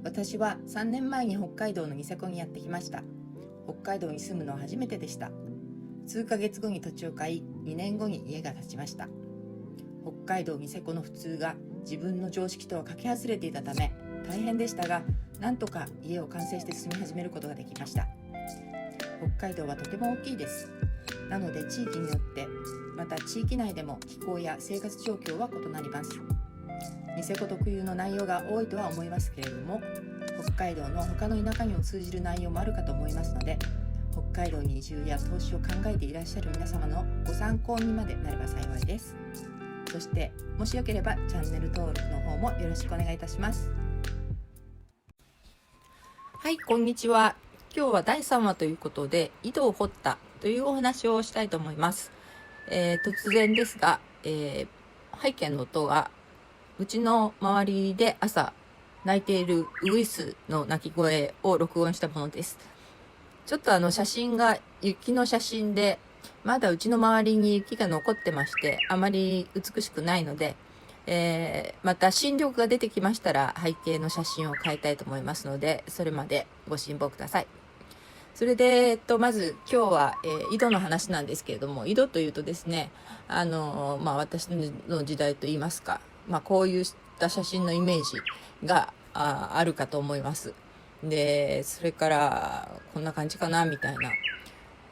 私は3年前に北海道のニセコにやってきました。北海道に住むのは初めてでした。数ヶ月後に土地を買い、2年後に家が建ちました。北海道ニセコの普通が自分の常識とはかけ外れていたため大変でしたが、なんとか家を完成して住み始めることができました。北海道はとても大きいです。なので地域によって、また地域内でも気候や生活状況は異なります。ニセコ特有の内容が多いとは思いますけれども、北海道の他の田舎にも通じる内容もあるかと思いますので、北海道に移住や投資を考えていらっしゃる皆様のご参考にまでなれば幸いです。そしてもしよければチャンネル登録の方もよろしくお願いいたします。はい、こんにちは。今日は第3話ということで、井戸を掘ったというお話をしたいと思います。突然ですが、背景の音がうちの周りで朝鳴いているウグイスの鳴き声を録音したものです。ちょっと写真が雪の写真で、まだうちの周りに雪が残ってまして、あまり美しくないので、また新緑が出てきましたら背景の写真を変えたいと思いますので、それまでご辛抱ください。それで、まず今日は、井戸の話なんですけれども、井戸というとですね、私の時代といいますか、こういった写真のイメージがあるかと思います。で、それからこんな感じかなみたいな。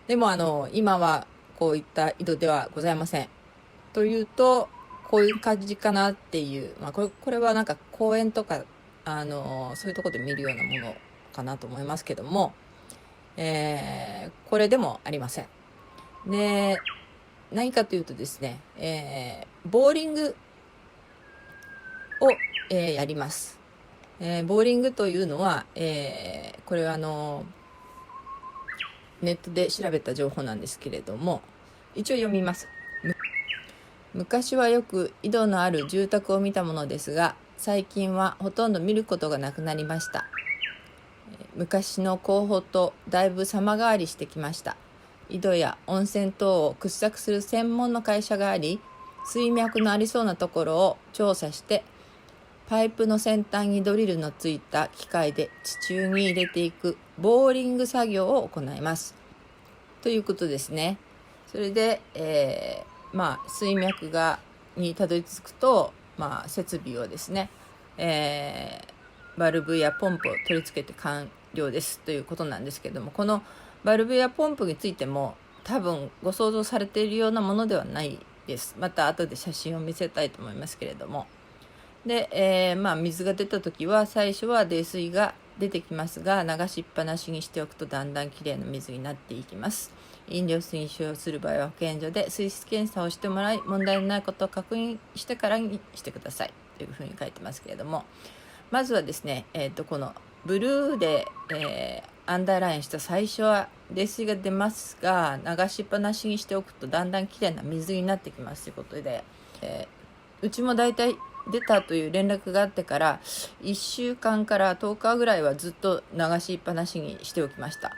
でも今はこういった井戸ではございません。というと、こういう感じかなっていう、これはなんか公園とかそういうところで見るようなものかなと思いますけども、これでもありません。で、何かというとですね、ボーリングを、やります。ボーリングというのは、これはネットで調べた情報なんですけれども、一応読みます。昔はよく井戸のある住宅を見たものですが、最近はほとんど見ることがなくなりました。昔の工法とだいぶ様変わりしてきました。井戸や温泉等を掘削する専門の会社があり、水脈のありそうなところを調査して、パイプの先端にドリルのついた機械で地中に入れていくボーリング作業を行います。ということですね。それで、水脈にたどり着くと、設備をですね、バルブやポンプを取り付けて完了ですということなんですけれども、このバルブやポンプについても多分ご想像されているようなものではないです。また後で写真を見せたいと思いますけれども、で、水が出た時は最初は泥水が出てきますが、流しっぱなしにしておくとだんだんきれいな水になっていきます。飲料水に使用する場合は保健所で水質検査をしてもらい、問題のないことを確認してからにしてくださいというふうに書いてますけれども、まずはですね、このブルーで、アンダーラインした最初は泥水が出ますが、流しっぱなしにしておくとだんだんきれいな水になってきますということで、うちもだいたい出たという連絡があってから1週間から10日ぐらいはずっと流しっぱなしにしておきました。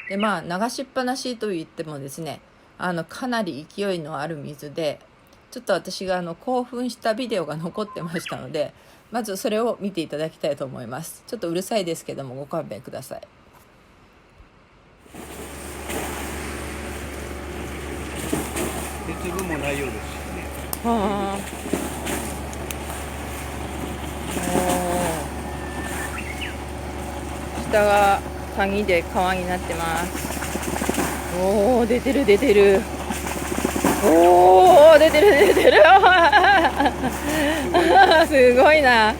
で、流しっぱなしといってもですね、かなり勢いのある水で、ちょっと私が興奮したビデオが残ってましたので、まずそれを見ていただきたいと思います。ちょっとうるさいですけどもご勘弁ください。鉄分もないようですしね。はあ、下が谷で川になってます。おお、出てる出てる。おお、出てる出てる。すごいな。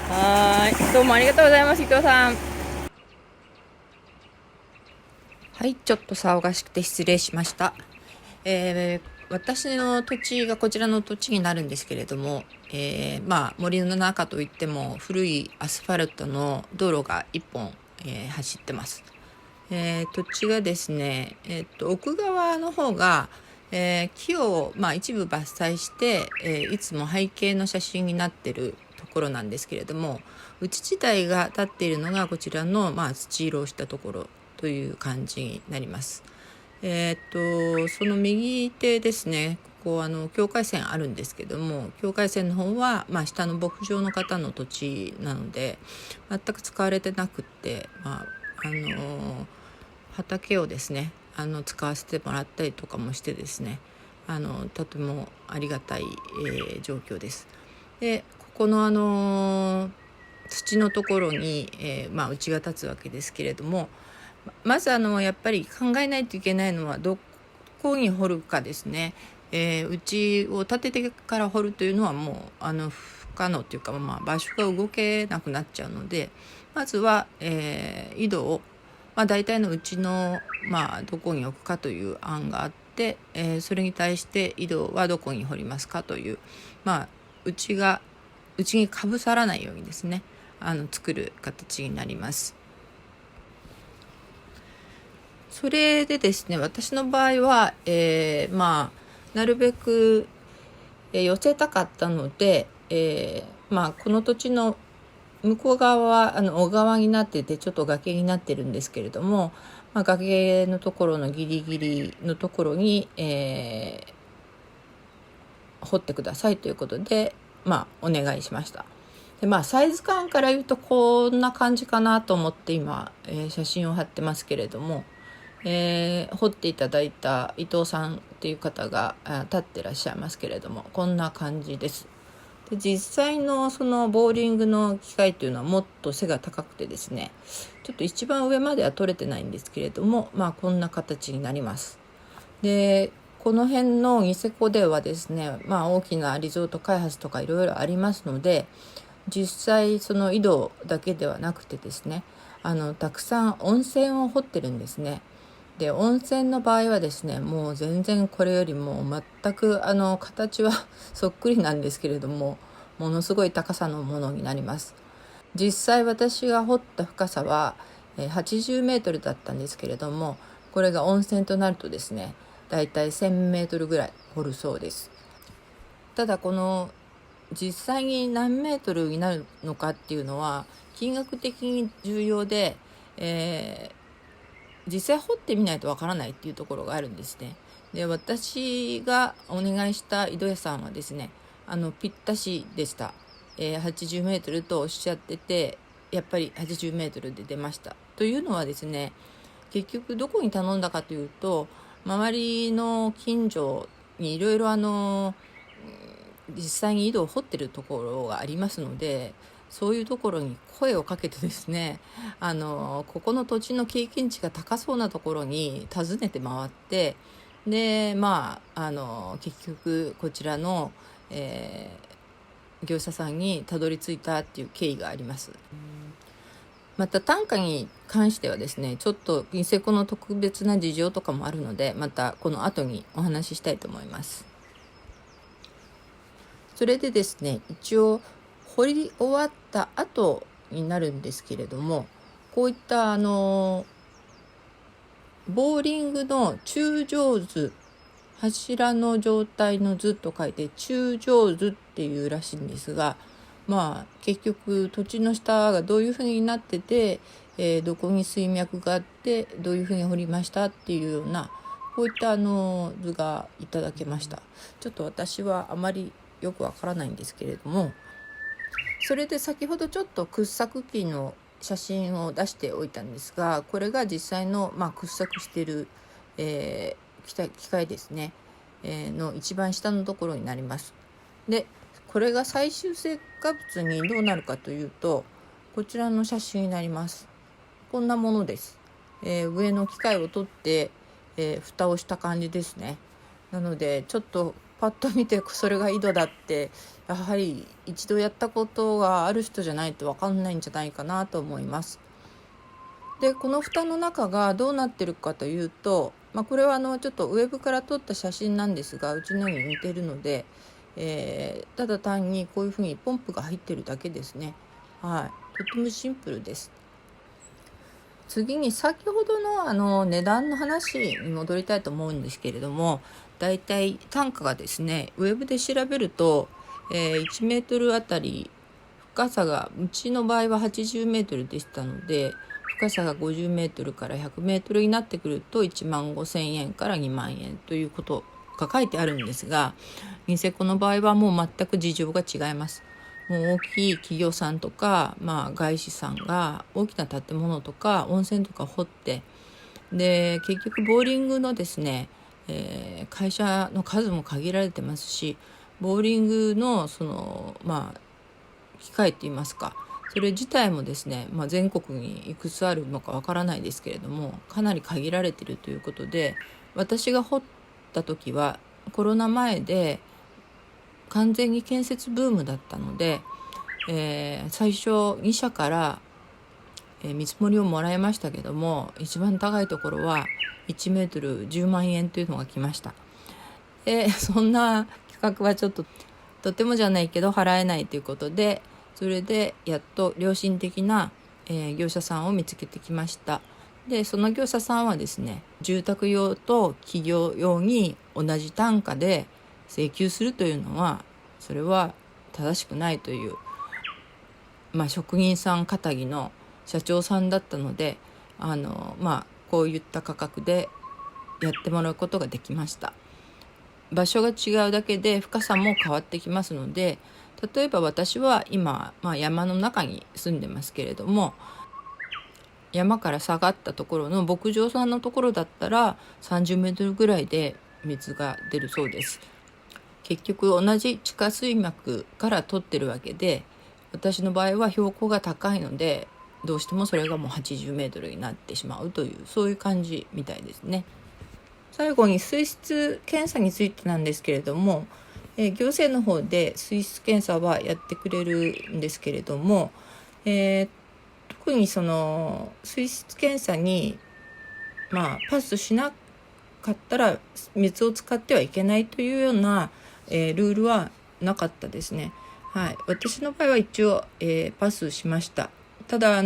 はい、どうもありがとうございます、伊藤さん。はい、ちょっと騒がしくて失礼しました。私の土地がこちらの土地になるんですけれども、森の中といっても古いアスファルトの道路が1本、走ってます。土地がですね、奥側の方が、木を、一部伐採して、いつも背景の写真になってるところなんですけれども、うち自体が立っているのがこちらの、土色をしたところという感じになります。その右手ですね、こ境界線あるんですけども、境界線の方は、下の牧場の方の土地なので全く使われてなくって、畑をですね使わせてもらったりとかもしてですね、とてもありがたい、状況です。でここの土のところに、うちが立つわけですけれども、まずやっぱり考えないといけないのはどこに掘るかですね。うちを建ててから掘るというのはもう不可能というか、場所が動けなくなっちゃうので、まずは、井戸を、大体のうちの、どこに置くかという案があって、それに対して井戸はどこに掘りますかという、うちにかぶさらないようにですね作る形になります。それでですね、私の場合は、なるべく、寄せたかったので、この土地の向こう側は小川になっててちょっと崖になってるんですけれども、崖のところのギリギリのところに、掘ってくださいということで、お願いしました。でサイズ感から言うとこんな感じかなと思って今、写真を貼ってますけれども、掘っていただいた伊藤さんっていう方が立ってらっしゃいますけれども、こんな感じです。で実際のそのボーリングの機械っていうのはもっと背が高くてですね、ちょっと一番上までは取れてないんですけれども、こんな形になります。でこの辺のニセコではですね、大きなリゾート開発とかいろいろありますので、実際その井戸だけではなくてですね、たくさん温泉を掘ってるんですね。で温泉の場合はですね、もう全然これよりも全く形はそっくりなんですけれども、ものすごい高さのものになります。実際私が掘った深さは80メートルだったんですけれども、これが温泉となるとですね、だいたい1000メートルぐらい掘るそうです。ただこの実際に何メートルになるのかっていうのは金額的に重要で、実際掘ってみないとわからないっていうところがあるんですね。で私がお願いした井戸屋さんはですね、ぴったしでした。80メートルとおっしゃってて、やっぱり80メートルで出ました。というのはですね、結局どこに頼んだかというと、周りの近所にいろいろ実際に井戸を掘ってるところがありますので、そういうところに声をかけてですね、ここの土地の経験値が高そうなところに訪ねて回って、で結局こちらの、業者さんにたどり着いたっていう経緯があります。また単価に関してはですね、ちょっとニセコの特別な事情とかもあるので、またこの後にお話ししたいと思います。それでですね、一応掘り終わった後になるんですけれども、こういったボーリングの柱状図、柱の状態の図と書いて柱状図っていうらしいんですが、結局土地の下がどういうふうになってて、どこに水脈があってどういうふうに掘りましたっていうような、こういった図がいただけました。ちょっと私はあまりよくわからないんですけれども、それで先ほどちょっと掘削機の写真を出しておいたんですが、これが実際の、掘削している、機械ですね、の一番下のところになります。でこれが最終成果物にどうなるかというと、こちらの写真になります。こんなものです。上の機械を取って、蓋をした感じですね。なのでちょっとパッと見てそれが井戸だって、やはり一度やったことがある人じゃないと分かんないんじゃないかなと思います。でこの蓋の中がどうなってるかというと、これはちょっとウェブから撮った写真なんですが、うちのに似てるので、ただ単にこういうふうにポンプが入ってるだけですね。とてもシンプルです。次に先ほどの値段の話に戻りたいと思うんですけれども、だいたい単価がですね、ウェブで調べると、1メートルあたり深さが、うちの場合は80メートルでしたので、深さが50メートルから100メートルになってくると1万5千円から2万円ということか書いてあるんですが、ニセコの場合はもう全く事情が違います。もう大きい企業さんとか、外資さんが大きな建物とか温泉とか掘って、で結局ボーリングのですね、会社の数も限られてますし、ボーリングの機械って言いますか、それ自体もですね、全国にいくつあるのかわからないですけれども、かなり限られているということで、私が掘った時はコロナ前で完全に建設ブームだったので、最初2社から見積もりをもらいましたけども、一番高いところは1メートル10万円というのが来ました。そんな企画はちょっととてもじゃないけど払えないということで、それでやっと良心的な、業者さんを見つけてきました。でその業者さんはですね、住宅用と企業用に同じ単価で請求するというのは、それは正しくないという、職人さんかぎの社長さんだったので、こういった価格でやってもらうことができました。場所が違うだけで深さも変わってきますので、例えば私は今、山の中に住んでますけれども、山から下がったところの牧場さんのところだったら30メートルぐらいで水が出るそうです。結局同じ地下水脈から取ってるわけで、私の場合は標高が高いので、どうしてもそれがもう80メートルになってしまうという、そういう感じみたいですね。最後に水質検査についてなんですけれども、行政の方で水質検査はやってくれるんですけれども、特にその水質検査にパスしなかったら水を使ってはいけないというような、ルールはなかったですね。私の場合は一応、パスしました。ただ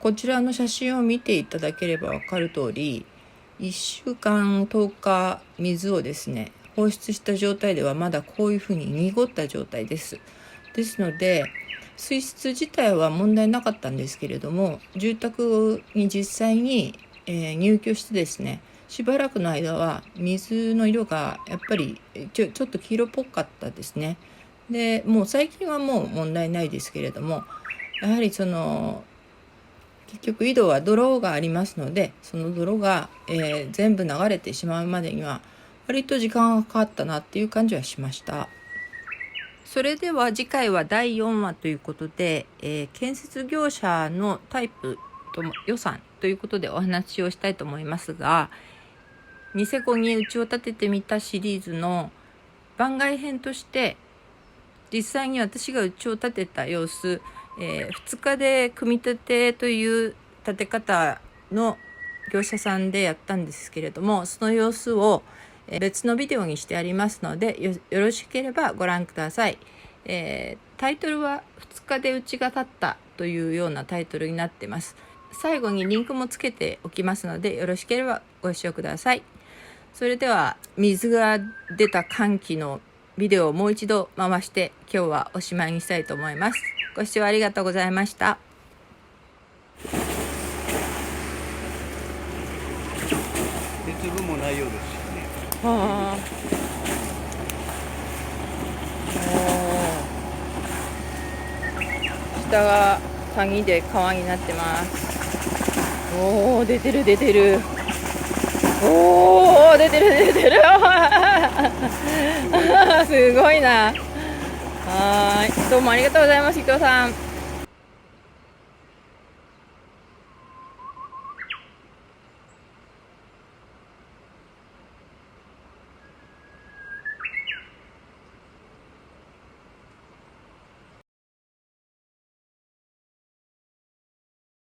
こちらの写真を見ていただければ分かる通り、1週間10日水をですね放出した状態ではまだこういうふうに濁った状態です。ですので水質自体は問題なかったんですけれども、住宅に実際に、入居してですね、しばらくの間は水の色がやっぱりちょっと黄色っぽかったですね。でもう最近はもう問題ないですけれども、やはり結局井戸は泥がありますので、その泥が、全部流れてしまうまでには割と時間がかかったなっていう感じはしました。それでは次回は第4話ということで、建設業者のタイプと予算ということでお話をしたいと思いますが、ニセコに家を建ててみたシリーズの番外編として、実際に私が家を建てた様子、2日で組み立てという建て方の業者さんでやったんですけれども、その様子を別のビデオにしてありますので、よろしければご覧ください。タイトルは2日で家が建ったというようなタイトルになってます。最後にリンクもつけておきますので、よろしければご視聴ください。それでは水が出た歓喜のビデオをもう一度回して今日はおしまいにしたいと思います。ご視聴ありがとうございました。鉄分もないようですしね。下が谷で川になってます。出てる。出てるすごいな。どうもありがとうございます、伊藤さん。